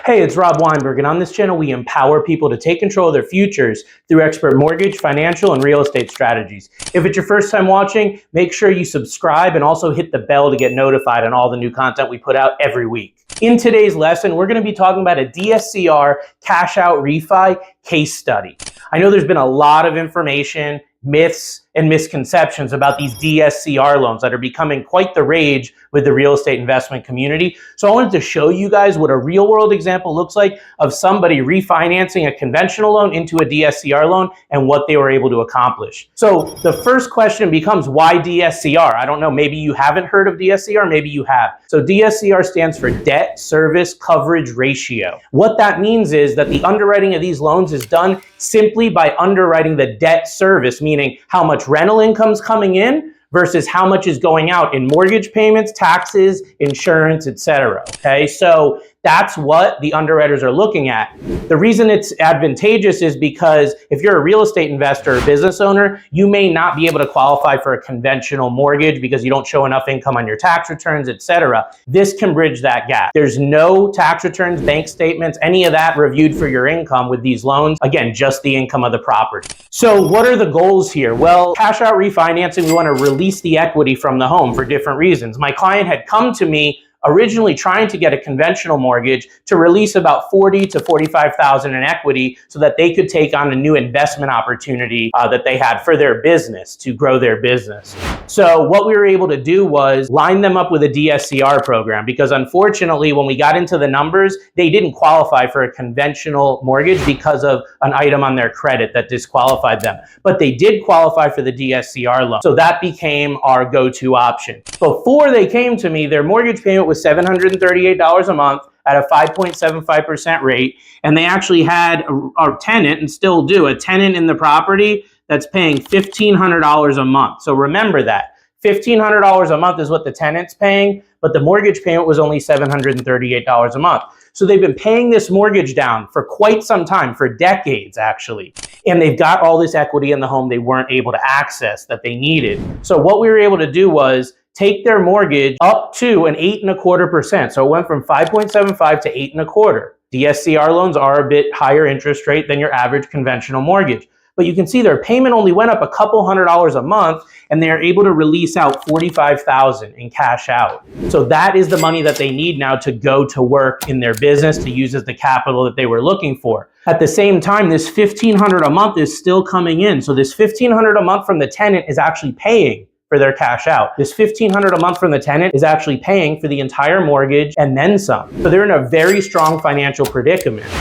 Hey, it's Rob Weinberg, and on this channel, we empower people to take control of their futures through expert mortgage, financial, and real estate strategies. If it's your first time watching, make sure you subscribe and also hit the bell to get notified on all the new content we put out every week. In today's lesson, we're going to be talking about a DSCR cash out refi case study. I know there's been a lot of information, myths, and misconceptions about these DSCR loans that are becoming quite the rage with the real estate investment community. So I wanted to show you guys what a real world example looks like of somebody refinancing a conventional loan into a DSCR loan and what they were able to accomplish. So the first question becomes, why DSCR? I don't know, maybe you haven't heard of DSCR, maybe you have. So DSCR stands for debt service coverage ratio. What that means is that the underwriting of these loans is done simply by underwriting the debt service, meaning how much rental income's coming in versus how much is going out in mortgage payments, taxes, insurance, etc. Okay, so that's what the underwriters are looking at. The reason it's advantageous is because if you're a real estate investor or business owner, you may not be able to qualify for a conventional mortgage because you don't show enough income on your tax returns, etc. This can bridge that gap. There's no tax returns, bank statements, any of that reviewed for your income with these loans. Again, just the income of the property. So what are the goals here? Well, cash out refinancing, we want to release the equity from the home for different reasons. My client had come to me originally trying to get a conventional mortgage to release about $40,000 to $45,000 in equity so that they could take on a new investment opportunity that they had for their business, to grow their business. So what we were able to do was line them up with a DSCR program, because unfortunately when we got into the numbers, they didn't qualify for a conventional mortgage because of an item on their credit that disqualified them. But they did qualify for the DSCR loan. So that became our go-to option. Before they came to me, their mortgage payment was $738 a month at a 5.75% rate. And they actually had a tenant, and still do, a tenant in the property that's paying $1,500 a month. So remember that. $1,500 a month is what the tenant's paying, but the mortgage payment was only $738 a month. So they've been paying this mortgage down for quite some time, for decades actually. And they've got all this equity in the home they weren't able to access that they needed. So what we were able to do was take their mortgage up to an 8.25%. So it went from 5.75 to 8.25. DSCR loans are a bit higher interest rate than your average conventional mortgage. But you can see their payment only went up a couple $100s a month, and they're able to release out $45,000 in cash out. So that is the money that they need now to go to work in their business, to use as the capital that they were looking for. At the same time, this $1,500 a month is still coming in. So this $1,500 a month from the tenant is actually paying for their cash out. This $1,500 a month from the tenant is actually paying for the entire mortgage and then some. So they're in a very strong financial predicament.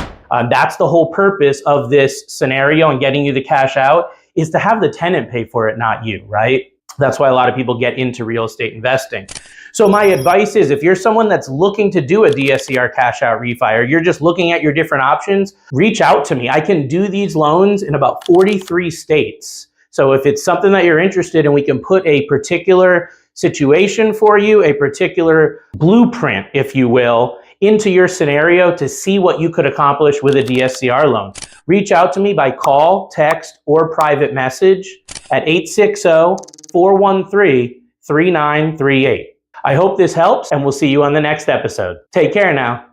That's the whole purpose of this scenario and getting you the cash out, is to have the tenant pay for it, not you, right? That's why a lot of people get into real estate investing. So my advice is, if you're someone that's looking to do a DSCR cash out refi, or you're just looking at your different options, reach out to me. I can do these loans in about 43 states. So if it's something that you're interested in, we can put a particular situation for you, a particular blueprint, if you will, into your scenario to see what you could accomplish with a DSCR loan. Reach out to me by call, text, or private message at 860-413-3938. I hope this helps, and we'll see you on the next episode. Take care now.